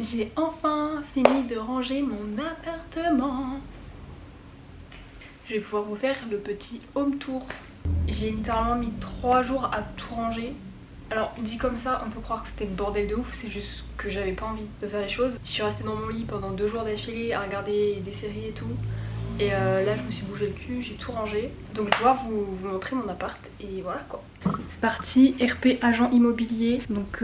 J'ai enfin fini de ranger mon appartement. Je vais pouvoir vous faire le petit home tour. J'ai littéralement mis 3 jours à tout ranger. Alors dit comme ça, on peut croire que c'était le bordel de ouf, c'est juste que j'avais pas envie de faire les choses. Je suis restée dans mon lit pendant 2 jours d'affilée à regarder des séries et tout. Et là je me suis bougé le cul, j'ai tout rangé. Donc je vais pouvoir vous montrer mon appart et voilà quoi. C'est parti, RP agent immobilier. Donc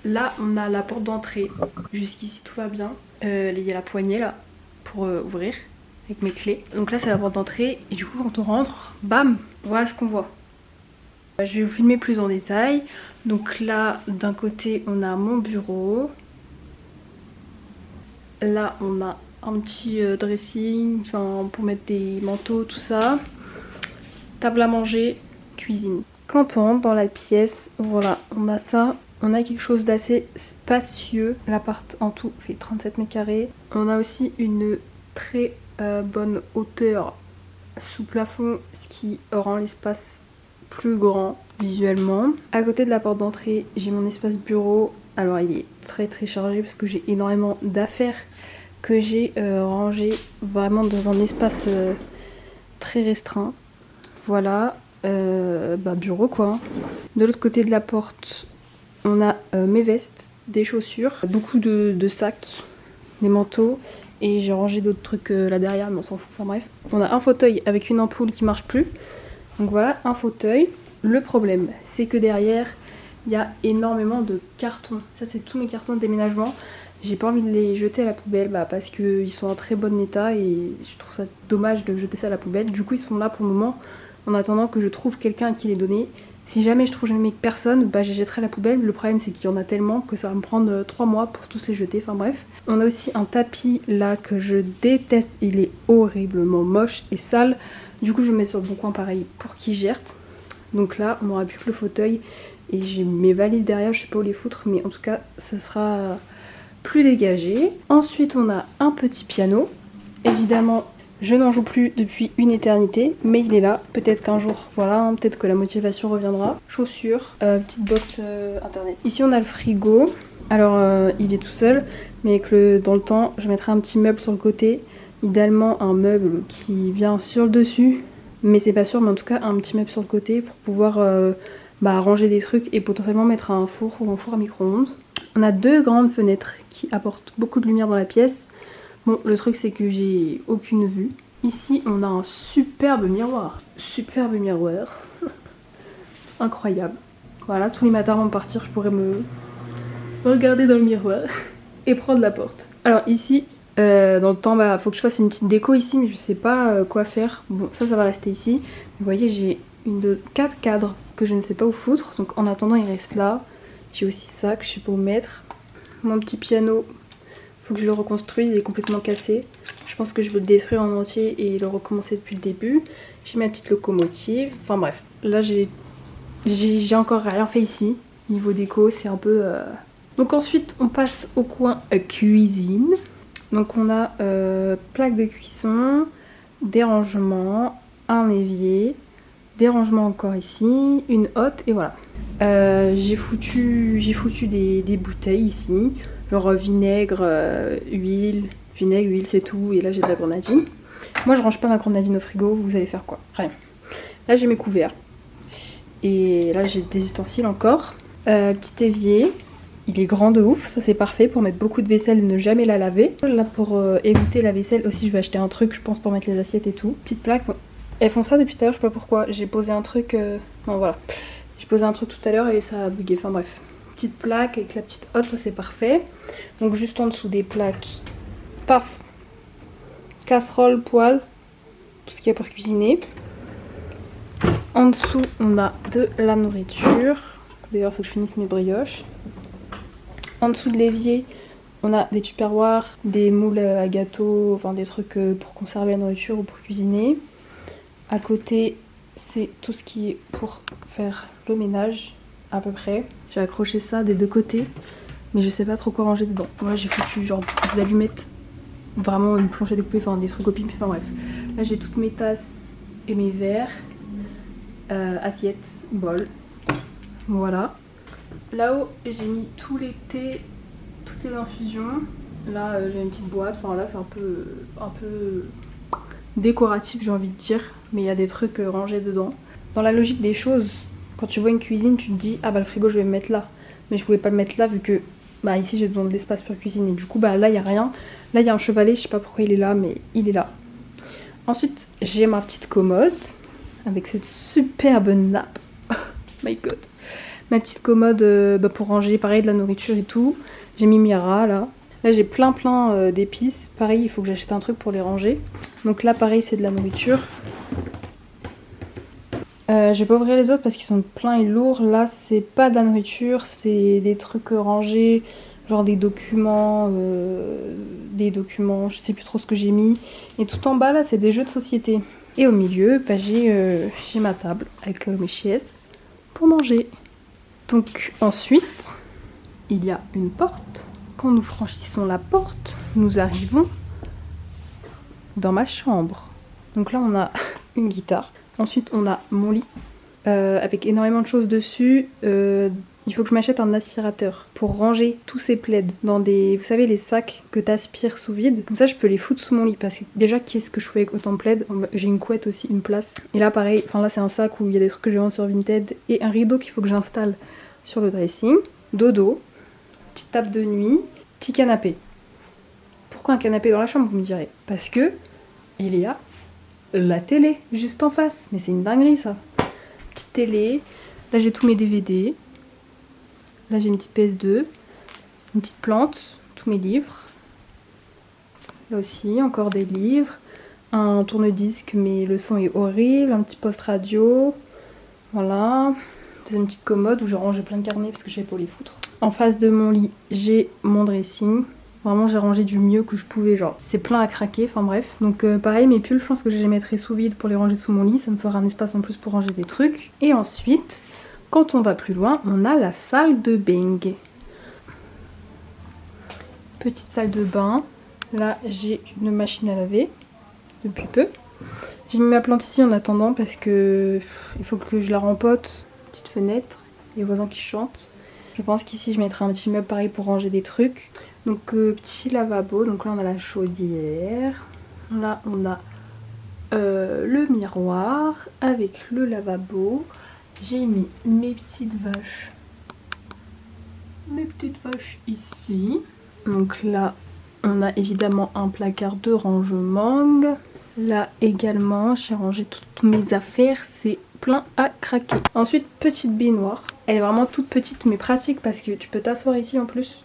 là on a la porte d'entrée. Jusqu'ici tout va bien. Il y a la poignée là pour ouvrir avec mes clés. Donc là c'est la porte d'entrée et du coup quand on rentre, bam, voilà ce qu'on voit. Je vais vous filmer plus en détail. Donc là d'un côté on a mon bureau. Là on a un petit dressing, enfin pour mettre des manteaux, tout ça. Table à manger, cuisine. Quand on rentre dans la pièce, voilà, on a ça. On a quelque chose d'assez spacieux. L'appart en tout fait 37 mètres carrés. On a aussi une très bonne hauteur sous plafond, ce qui rend l'espace plus grand visuellement. À côté de la porte d'entrée, j'ai mon espace bureau. Alors il est très chargé parce que j'ai énormément d'affaires que j'ai rangé vraiment dans un espace très restreint. Voilà, bureau quoi. De l'autre côté de la porte, on a mes vestes, des chaussures, beaucoup de sacs, des manteaux et j'ai rangé d'autres trucs là derrière mais on s'en fout, enfin bref. On a un fauteuil avec une ampoule qui marche plus. Donc voilà, un fauteuil. Le problème, c'est que derrière, il y a énormément de cartons. Ça c'est tous mes cartons de déménagement. J'ai pas envie de les jeter à la poubelle parce qu'ils sont en très bon état et je trouve ça dommage de jeter ça à la poubelle. Du coup ils sont là pour le moment en attendant que je trouve quelqu'un à qui les donner. Si jamais je trouve jamais personne, je les jetterai à la poubelle. Le problème c'est qu'il y en a tellement que ça va me prendre 3 mois pour tous les jeter, enfin bref. On a aussi un tapis là que je déteste, il est horriblement moche et sale. Du coup je le mets sur le bon coin pareil pour qu'il gerte. Donc là on n'aura plus que le fauteuil et j'ai mes valises derrière, je sais pas où les foutre mais en tout cas ça sera plus dégagé. Ensuite on a un petit piano. Évidemment je n'en joue plus depuis une éternité mais il est là, peut-être qu'un jour voilà, peut-être que la motivation reviendra. Chaussures, petite box internet. Ici on a le frigo. Alors il est tout seul mais dans le temps je mettrai un petit meuble sur le côté. Idéalement un meuble qui vient sur le dessus mais c'est pas sûr, mais en tout cas un petit meuble sur le côté pour pouvoir ranger des trucs et potentiellement mettre un four ou un four à micro-ondes. On a 2 grandes fenêtres qui apportent beaucoup de lumière dans la pièce. Bon, le truc c'est que j'ai aucune vue. Ici on a un superbe miroir. Superbe miroir. Incroyable. Voilà, tous les matins avant de partir je pourrais me regarder dans le miroir et prendre la porte. Alors ici, dans le temps, faut que je fasse une petite déco ici mais je sais pas quoi faire. Bon, ça va rester ici. Vous voyez, j'ai 4 cadres que je ne sais pas où foutre. Donc en attendant il reste là. J'ai aussi ça que je sais pas où mettre. Mon petit piano, faut que je le reconstruise, il est complètement cassé. Je pense que je vais le détruire en entier et le recommencer depuis le début. J'ai ma petite locomotive. Enfin bref, là j'ai encore rien fait ici. Niveau déco, c'est un peu... Donc ensuite on passe au coin cuisine. Donc on a plaque de cuisson, des rangements, un évier, des rangements encore ici, une hotte et voilà. J'ai foutu des bouteilles ici, genre vinaigre, huile, c'est tout et là j'ai de la grenadine. Moi je range pas ma grenadine au frigo, vous allez faire quoi? Rien. Là j'ai mes couverts et là j'ai des ustensiles encore. Petit évier. Il est grand de ouf, ça c'est parfait pour mettre beaucoup de vaisselle et ne jamais la laver. Là pour égoutter la vaisselle aussi je vais acheter un truc je pense pour mettre les assiettes et tout. Petite plaque, bon. Elles font ça depuis tout à l'heure, je sais pas pourquoi. J'ai posé un truc, non voilà. J'ai posé un truc tout à l'heure et ça a bugué, enfin bref. Petite plaque avec la petite hotte, ça c'est parfait. Donc juste en dessous des plaques, paf, casserole, poêle, tout ce qu'il y a pour cuisiner. En dessous on a de la nourriture. D'ailleurs il faut que je finisse mes brioches. En dessous de l'évier, on a des tupperwares, des moules à gâteaux, enfin des trucs pour conserver la nourriture ou pour cuisiner. À côté, c'est tout ce qui est pour faire le ménage, à peu près. J'ai accroché ça des 2 côtés, mais je sais pas trop quoi ranger dedans. Voilà, j'ai foutu genre des allumettes, vraiment une planche à découper, enfin des trucs au pif, enfin bref. Là j'ai toutes mes tasses et mes verres, assiettes, bols. Voilà. Là-haut, j'ai mis tous les thés toutes les infusions. Là j'ai une petite boîte, enfin là c'est un peu décoratif j'ai envie de dire, mais il y a des trucs rangés dedans. Dans la logique des choses, quand tu vois une cuisine tu te dis ah bah le frigo je vais le mettre là, mais je pouvais pas le mettre là vu que bah ici j'ai besoin de l'espace pour cuisiner, du coup bah là il y a rien. Là il y a un chevalet, je sais pas pourquoi il est là mais il est là. Ensuite j'ai ma petite commode avec cette superbe nappe. My god. Ma petite commode pour ranger pareil de la nourriture et tout. J'ai mis Mira là. Là j'ai plein d'épices. Pareil il faut que j'achète un truc pour les ranger. Donc là pareil c'est de la nourriture. Je vais pas ouvrir les autres parce qu'ils sont pleins et lourds. Là c'est pas de la nourriture, c'est des trucs rangés. Genre des documents, je sais plus trop ce que j'ai mis. Et tout en bas là c'est des jeux de société. Et au milieu bah, j'ai ma table avec mes chaises pour manger. Donc ensuite il y a une porte. Quand nous franchissons la porte, nous arrivons dans ma chambre. Donc là on a une guitare. Ensuite on a mon lit avec énormément de choses dessus. Il faut que je m'achète un aspirateur pour ranger tous ces plaids dans des, vous savez, les sacs que t'aspires sous vide. Comme ça je peux les foutre sous mon lit parce que déjà qu'est-ce que je fais avec autant de plaids. J'ai une couette aussi, une place. Et là pareil, enfin là c'est un sac où il y a des trucs que j'ai vends sur Vinted et un rideau qu'il faut que j'installe sur le dressing. Dodo, petite table de nuit, petit canapé. Pourquoi un canapé dans la chambre vous me direz? Parce que il y a la télé juste en face. Mais c'est une dinguerie ça. Petite télé, là j'ai tous mes DVD. Là j'ai une petite PS2, une petite plante, tous mes livres. Là aussi encore des livres, un tourne-disque mais le son est horrible, un petit poste radio. Voilà, c'est une petite commode où je range plein de carnets parce que je savais pas où les foutre. En face de mon lit j'ai mon dressing. Vraiment j'ai rangé du mieux que je pouvais, genre c'est plein à craquer, enfin bref. Donc pareil mes pulls je pense que je les mettrai sous vide pour les ranger sous mon lit, ça me fera un espace en plus pour ranger des trucs. Et ensuite, quand on va plus loin, on a la salle de bain. Petite salle de bain, là j'ai une machine à laver depuis peu. J'ai mis ma plante ici en attendant parce que il faut que je la rempote. Petite fenêtre, les voisins qui chantent. Je pense qu'ici je mettrai un petit meuble pareil pour ranger des trucs. Donc petit lavabo, donc là on a la chaudière, là on a le miroir avec le lavabo. J'ai mis mes petites vaches ici. Donc là on a évidemment un placard de rangement. Là également j'ai rangé toutes mes affaires, c'est plein à craquer. Ensuite petite baignoire, elle est vraiment toute petite mais pratique parce que tu peux t'asseoir ici en plus.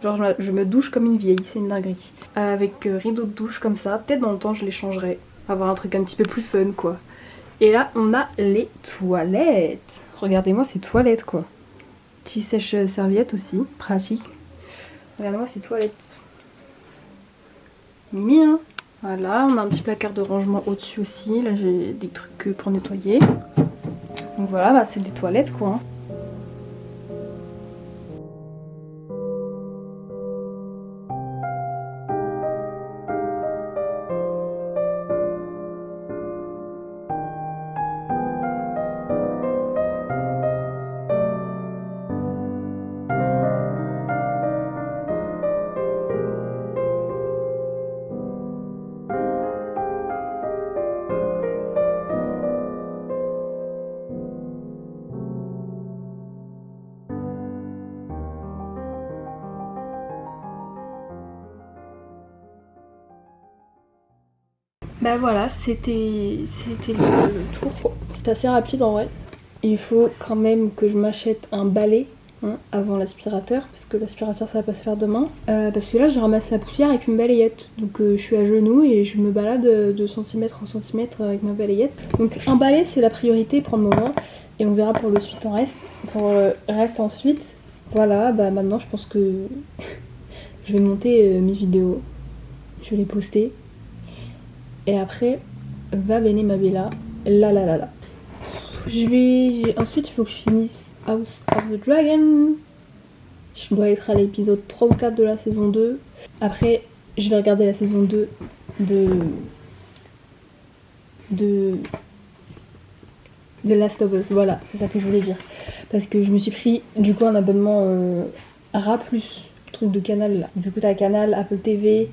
Genre je me douche comme une vieille, c'est une dinguerie. Avec rideau de douche comme ça, peut-être dans le temps je les changerai. Avoir un truc un petit peu plus fun quoi. Et là on a les toilettes. Regardez-moi ces toilettes quoi. Petit sèche-serviette aussi, pratique. Regardez-moi ces toilettes. Mimi hein. Voilà, on a un petit placard de rangement au-dessus aussi. Là j'ai des trucs pour nettoyer. Donc voilà, bah, c'est des toilettes quoi. Hein. Bah voilà, c'était le tour. C'était assez rapide en vrai. Il faut quand même que je m'achète un balai hein, avant l'aspirateur, parce que l'aspirateur ça va pas se faire demain. Parce que là je ramasse la poussière avec une balayette. Donc je suis à genoux et je me balade de centimètre en centimètre avec ma balayette. Donc un balai c'est la priorité pour le moment. Et on verra pour le reste ensuite. Voilà, bah maintenant je pense que je vais monter mes vidéos. Je vais les poster. Et après, va bene ma bella, la. Ensuite, il faut que je finisse House of the Dragon. Je dois être à l'épisode 3 ou 4 de la saison 2. Après, je vais regarder la saison 2 de The Last of Us. Voilà, c'est ça que je voulais dire. Parce que je me suis pris du coup un abonnement RA+, truc de Canal là. Du coup t'as Canal, Apple TV,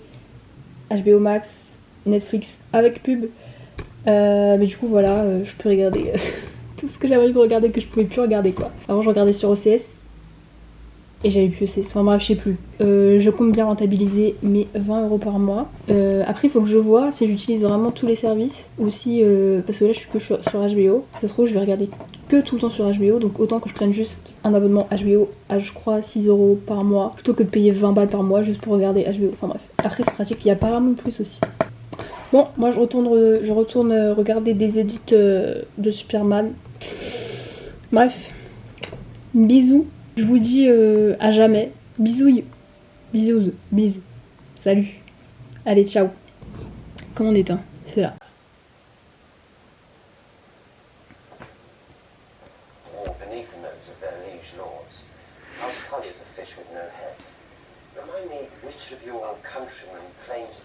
HBO Max, Netflix avec pub. Mais du coup voilà, je peux regarder tout ce que j'avais envie de regarder que je pouvais plus regarder quoi. Avant je regardais sur OCS et j'avais plus OCS, enfin bref je sais plus. Je compte bien rentabiliser mes 20 € par mois. Après il faut que je vois si j'utilise vraiment tous les services ou si parce que là je suis que sur HBO. Ça se trouve je vais regarder que tout le temps sur HBO, donc autant que je prenne juste un abonnement HBO à je crois 6 € par mois plutôt que de payer 20 balles par mois juste pour regarder HBO. Enfin bref. Après c'est pratique, il y a Paramount Plus aussi. Bon, moi je retourne regarder des edits de Superman. Bref, bisous. Je vous dis à jamais. Bisous. Bisous. Bisous. Salut. Allez, ciao. Comment on éteint? C'est là. Beneath the nose of their liege lords, as cunning as a fish with no head. Remind me which of your countrymen claims